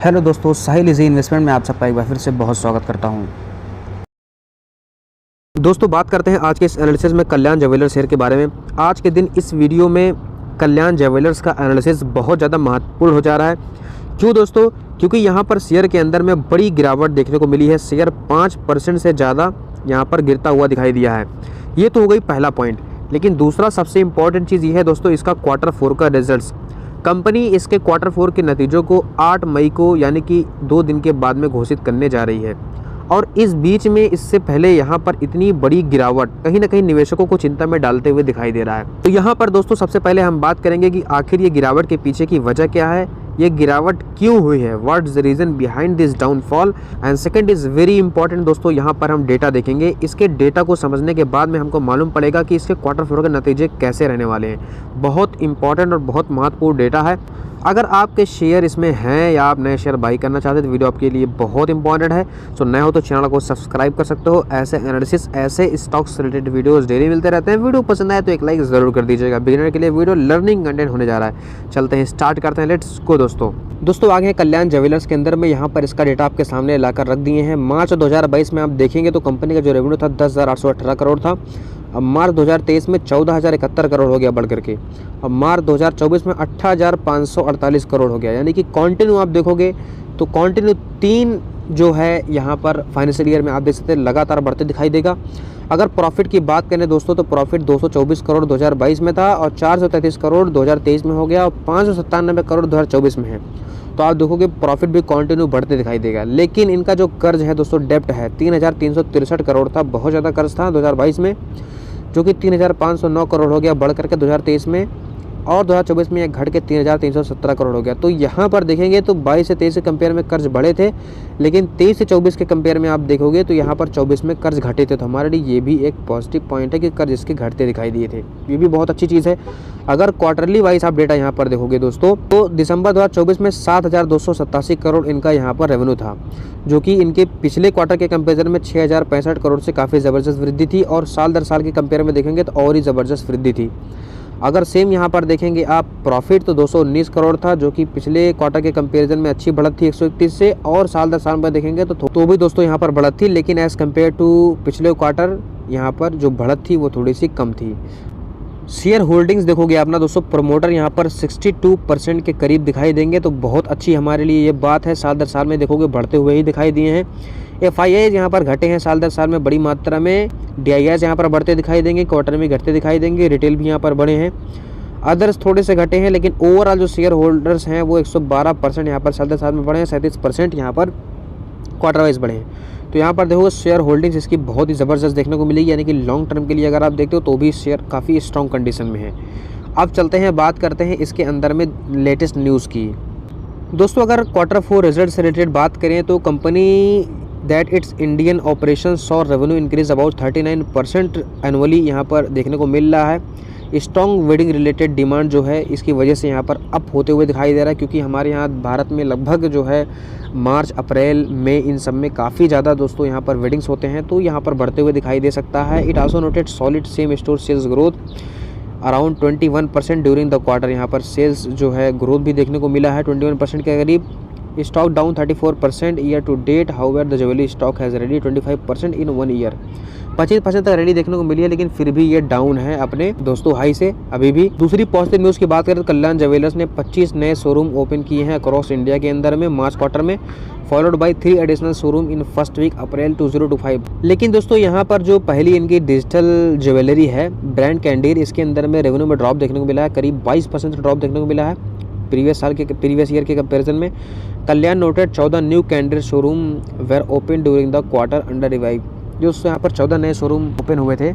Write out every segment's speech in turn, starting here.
Hello दोस्तों, साहिल easy investment में आप सबका एक बार फिर से बहुत स्वागत करता हूं। दोस्तों, बात करते हैं आज के इस एनालिसिस में कल्याण ज्वेलर्स शेयर के बारे में। आज के दिन इस वीडियो में कल्याण ज्वेलर्स का एनालिसिस बहुत ज़्यादा महत्वपूर्ण हो जा रहा है। क्यों दोस्तों? क्योंकि यहाँ पर शेयर के अंदर में बड़ी गिरावट देखने को मिली है। शेयर 5% से ज़्यादा यहाँ पर गिरता हुआ दिखाई दिया है। ये तो हो गई पहला पॉइंट। लेकिन दूसरा सबसे इम्पॉर्टेंट चीज़ ये है दोस्तों, इसका Q4 का रिजल्ट्स। कंपनी इसके Q4 के नतीजों को 8 मई को यानी कि 2 दिन के बाद में घोषित करने जा रही है। और इस बीच में इससे पहले यहाँ पर इतनी बड़ी गिरावट कहीं ना कहीं निवेशकों को चिंता में डालते हुए दिखाई दे रहा है। तो यहाँ पर दोस्तों सबसे पहले हम बात करेंगे कि आखिर ये गिरावट के पीछे की वजह क्या है, ये गिरावट क्यों हुई है, what is the reason behind this downfall. And second is very important दोस्तों, यहाँ पर हम डेटा देखेंगे। इसके डेटा को समझने के बाद में हमको मालूम पड़ेगा कि इसके Q4 के नतीजे कैसे रहने वाले हैं। बहुत इंपॉर्टेंट और बहुत महत्वपूर्ण डेटा है। अगर आपके शेयर इसमें हैं या आप नए शेयर बाई करना चाहते हैं तो वीडियो आपके लिए बहुत इंपॉर्टेंट है। सो नए हो तो चैनल को सब्सक्राइब कर सकते हो। ऐसे एनालिसिस, ऐसे स्टॉक्स रिलेटेड वीडियोस डेली मिलते रहते हैं। वीडियो पसंद आए तो एक लाइक ज़रूर कर दीजिएगा। बिगिनर के लिए वीडियो लर्निंग कंटेंट होने जा रहा है। चलते हैं, स्टार्ट करते हैं, लेट्स गो दोस्तों आगे हैं कल्याण ज्वेलर्स के अंदर में। यहाँ पर इसका डेटा आपके सामने लाकर रख दिए हैं। मार्च 2022 में आप देखेंगे तो कंपनी का जो रेवेन्यू था 10,818 करोड़ था। अब मार्च 2023 में 14,071 करोड़ हो गया बढ़ करके। अब मार्च 2024 में 18,548 करोड़ हो गया। यानी कि कंटिन्यू आप देखोगे तो कंटिन्यू 3 जो है यहाँ पर फाइनेंशियल ईयर में आप देख सकते हैं लगातार बढ़ते दिखाई देगा। अगर प्रॉफिट की बात करें दोस्तों तो प्रॉफिट 224 करोड़ 2022 में था और 433 करोड़ 2023 में हो गया और 597 करोड़ 2024 में है। तो आप देखोगे प्रॉफिट भी कंटिन्यू बढ़ते दिखाई देगा। लेकिन इनका जो कर्ज है दोस्तों, डेप्ट है 3,363 करोड़ था। बहुत ज़्यादा कर्ज था 2022 में, जो कि 3,509 करोड़ हो गया बढ़ करके 2023 में, और 2024 में यह घट के 3,317 करोड़ हो गया। तो यहाँ पर देखेंगे तो 22 से 23 के कंपेयर में कर्ज बढ़े थे, लेकिन 23 से 24 के कंपेयर में आप देखोगे तो यहाँ पर 24 में कर्ज घटे थे। तो हमारे लिए ये भी एक पॉजिटिव पॉइंट है कि कर्ज इसके घटते दिखाई दिए थे। ये भी बहुत अच्छी चीज़ है। अगर क्वार्टरली वाइज आप डेटा यहाँ पर देखोगे दोस्तों तो दिसंबर 2024 में 7,287 करोड़ इनका यहाँ पर रेवेन्यू था, जो कि इनके पिछले क्वार्टर के कंपेरिजन में 6,065 करोड़ से काफ़ी ज़बरदस्त वृद्धि थी। और साल दर साल के कंपेयर में देखेंगे तो और ही ज़बरदस्त वृद्धि थी। अगर सेम यहाँ पर देखेंगे आप प्रॉफिट तो 219 करोड़ था, जो कि पिछले क्वार्टर के कंपैरिजन में अच्छी बढ़त थी 131 से। और साल दर साल पर देखेंगे तो भी दोस्तों यहाँ पर बढ़त थी, लेकिन एज़ कम्पेयर टू पिछले क्वार्टर यहाँ पर जो बढ़त थी वो थोड़ी सी कम थी। शेयर होल्डिंग्स देखोगे आप ना दोस्तों, प्रमोटर यहाँ पर 62% के करीब दिखाई देंगे। तो बहुत अच्छी हमारे लिए ये बात है। साल दर साल में देखोगे बढ़ते हुए ही दिखाई दिए हैं। FIIs यहाँ पर घटे हैं साल दर साल में बड़ी मात्रा में। DIIs यहाँ पर बढ़ते दिखाई देंगे, क्वार्टर में घटते दिखाई देंगे। रिटेल भी यहाँ पर बढ़े हैं, अदर्स थोड़े से घटे हैं। लेकिन ओवरऑल जो शेयर होल्डर्स हैं वो 112% यहाँ पर साल दर साल में बढ़े हैं। 37% यहाँ पर क्वार्टर वाइज बढ़े हैं। तो यहाँ पर देखो शेयर होल्डिंग्स इसकी बहुत ही ज़बरदस्त देखने को मिलेगी। यानी कि लॉन्ग टर्म के लिए अगर आप देखते हो तो भी शेयर काफ़ी स्ट्रॉन्ग कंडीशन में है। अब चलते हैं, बात करते हैं इसके अंदर में लेटेस्ट न्यूज़ की। दोस्तों अगर Q4 रिजल्ट से रिलेटेड बात करें तो company that it's Indian operation saw revenue increase about 39% annually यहाँ पर देखने को मिल रहा है। स्ट्रॉन्ग वेडिंग रिलेटेड डिमांड जो है इसकी वजह से यहाँ पर अप होते हुए दिखाई दे रहा है, क्योंकि हमारे यहाँ भारत में लगभग जो है मार्च, अप्रैल, मई इन सब में काफ़ी ज़्यादा दोस्तों यहाँ पर वेडिंग्स होते हैं। तो यहाँ पर बढ़ते हुए दिखाई दे सकता है। It also noted solid same store sales growth around 21% during the quarter. यहाँ पर सेल्स जो है ग्रोथ भी देखने को मिला है 21% के करीब। Stock down 34% year to date. However the jewellery stock has rallied 25% in 1 year. 25% तक रेडी देखने को मिली है, लेकिन फिर भी ये डाउन है अपने दोस्तों हाई से अभी भी। दूसरी पॉजिटिव न्यूज़ की बात करें तो कल्याण ज्वेलर्स ने 25 नए शोरूम ओपन किए हैं अक्रॉस इंडिया के अंदर में मार्च क्वार्टर में, followed by 3 additional showroom in first week April 2025। लेकिन दोस्तों यहाँ पर जो पहली इनकी डिजिटल ज्वेलरी है ब्रांड कैंडीर, इसके अंदर में रेवेन्यू में ड्रॉप देखने को मिला है। करीब 22% ड्रॉप देखने को मिला है प्रीवियस ईयर के कंपैरिजन में। Kalyan noted 14 new Candere showroom were open during the quarter under review. जो यहाँ पर 14 नए शोरूम ओपन हुए थे,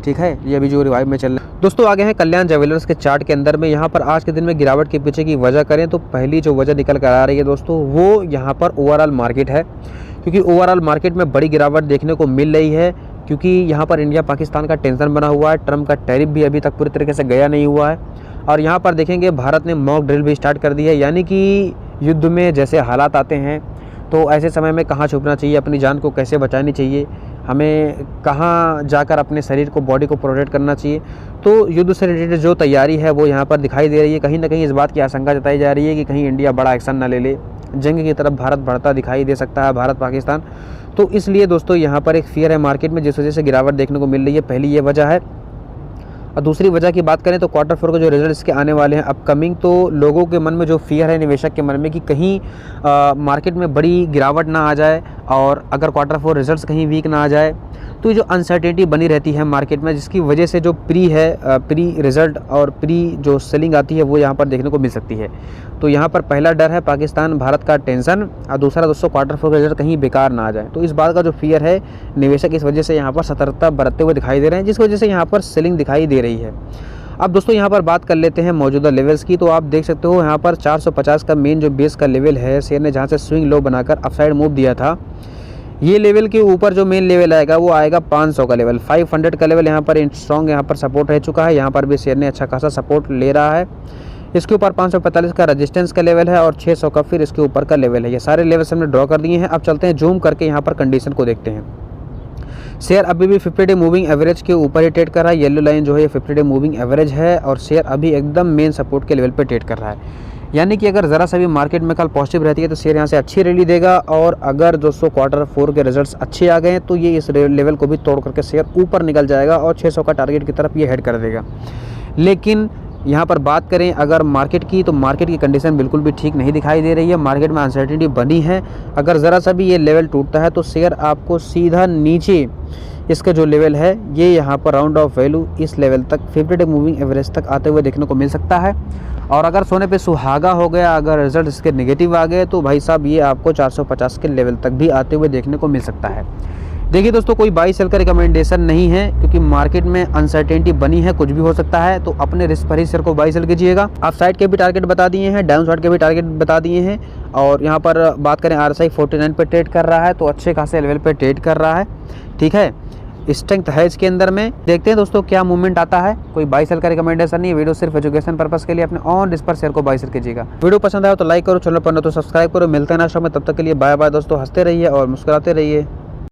ठीक है, ये अभी जो रिवाइव में चल रहा है। दोस्तों आगे हैं कल्याण ज्वेलर्स के चार्ट के अंदर में। यहाँ पर आज के दिन में गिरावट के पीछे की वजह करें तो पहली जो वजह निकल कर आ रही है दोस्तों वो यहाँ पर ओवरऑल मार्केट है। क्योंकि ओवरऑल मार्केट में बड़ी गिरावट देखने को मिल रही है, क्योंकि यहाँ पर इंडिया पाकिस्तान का टेंशन बना हुआ है। ट्रम्प का टैरिफ भी अभी तक पूरी तरीके से गया नहीं हुआ है। और यहाँ पर देखेंगे भारत ने मॉक ड्रिल भी स्टार्ट कर दी है। यानी कि युद्ध में जैसे हालात आते हैं तो ऐसे समय में कहाँ छुपना चाहिए, अपनी जान को कैसे बचानी चाहिए, हमें कहाँ जाकर अपने शरीर को, बॉडी को प्रोटेक्ट करना चाहिए। तो युद्ध से रिलेटेड जो तैयारी है वो यहाँ पर दिखाई दे रही है। कहीं ना कहीं इस बात की आशंका जताई जा रही है कि कहीं इंडिया बड़ा एक्शन ना ले ले जंग की तरफ भारत बढ़ता दिखाई दे सकता है, भारत पाकिस्तान। तो इसलिए दोस्तों यहाँ पर एक फियर है मार्केट में, जिस वजह से गिरावट देखने को मिल रही है। पहली ये वजह है। और दूसरी वजह की बात करें तो क्वार्टर 4 के जो रिजल्ट इसके आने वाले हैं अपकमिंग, तो लोगों के मन में जो फियर है, निवेशक के मन में, कि कहीं मार्केट में बड़ी गिरावट ना आ जाए और अगर क्वार्टर 4 रिजल्ट्स कहीं वीक ना आ जाए, तो ये जो अनसर्टेनिटी बनी रहती है मार्केट में, जिसकी वजह से जो प्री रिजल्ट और प्री जो सेलिंग आती है वो यहाँ पर देखने को मिल सकती है। तो यहाँ पर पहला डर है पाकिस्तान भारत का टेंशन, और दूसरा दोस्तों क्वार्टर 4 का रिजल्ट कहीं बेकार ना आ जाए। तो इस बात का जो फियर है, निवेशक इस वजह से यहाँ पर सतर्कता बरतते हुए दिखाई दे रहे हैं, जिस वजह से यहाँ पर सेलिंग दिखाई दे रही है। अब दोस्तों यहाँ पर बात कर लेते हैं मौजूदा लेवल्स की। तो आप देख सकते हो यहाँ पर 450 का मेन जो बेस का लेवल है, शेयर ने जहाँ से स्विंग लो बनाकर अपसाइड मूव दिया था, ये लेवल के ऊपर जो मेन लेवल आएगा वो आएगा 500 का लेवल। 500 का लेवल यहाँ पर स्ट्रॉन्ग यहाँ पर सपोर्ट रह चुका है। यहाँ पर भी शेयर ने अच्छा खासा सपोर्ट ले रहा है। इसके ऊपर 545 का रेजिस्टेंस का लेवल है और 600 का फिर इसके ऊपर का लेवल है। ये सारे लेवल्स हमने ड्रॉ कर दिए हैं। अब चलते हैं जूम करके यहाँ पर कंडीशन को देखते हैं। शेयर अभी भी 50 डे मूविंग एवरेज के ऊपर ही ट्रेड कर रहा है। येलो लाइन जो है ये 50 डे मूविंग एवरेज है और शेयर अभी एकदम मेन सपोर्ट के लेवल पे ट्रेड कर रहा है। यानी कि अगर ज़रा सा भी मार्केट में कल पॉजिटिव रहती है तो शेयर यहाँ से अच्छी रैली देगा, और अगर दोस्तों क्वार्टर 4 के रिजल्ट्स अच्छे आ गए तो ये इस लेवल को भी तोड़ करके शेयर ऊपर निकल जाएगा और 600 का टारगेट की तरफ ये हेड कर देगा। लेकिन यहाँ पर बात करें अगर मार्केट की, तो मार्केट की कंडीशन बिल्कुल भी ठीक नहीं दिखाई दे रही है। मार्केट में अनसर्टेनिटी बनी है। अगर ज़रा सा भी ये लेवल टूटता है तो शेयर आपको सीधा नीचे इसका जो लेवल है, ये यहाँ पर राउंड ऑफ वैल्यू इस लेवल तक 50 डे मूविंग एवरेज तक आते हुए देखने को मिल सकता है। और अगर सोने पे सुहागा हो गया, अगर रिजल्ट इसके नेगेटिव आ गए, तो भाई साहब ये आपको 450 के लेवल तक भी आते हुए देखने को मिल सकता है। देखिए दोस्तों, कोई बाई सेल का रिकमेंडेशन नहीं है, क्योंकि मार्केट में अनसर्टेनिटी बनी है, कुछ भी हो सकता है। तो अपने रिस्क पर ही शेयर को बाई सेल कीजिएगा। आप साइड के भी टारगेट बता दिए हैं, डाउन साइड के भी टारगेट बता दिए हैं। और यहाँ पर बात करें RSI 49 पे ट्रेड कर रहा है, तो अच्छे खासे लेवल पे ट्रेड कर रहा है। ठीक है, स्ट्रेंथ है इसके अंदर में। देखते हैं दोस्तों क्या मूवमेंट आता है। कोई बाई सेल का रिकमेंडेशन नहीं है, वीडियो सिर्फ एजुकेशन पर्पस के लिए। अपने ऑन रिस्क पर शेयर को बाई सेल कीजिएगा। वीडियो पसंद आया तो लाइक करो, चैनल पर न तो सब्सक्राइब करो। मिलते हैं नेक्स्ट में, तब तक के लिए बाय बाय दोस्तों। हंसते रहिए और मुस्कुराते रहिए।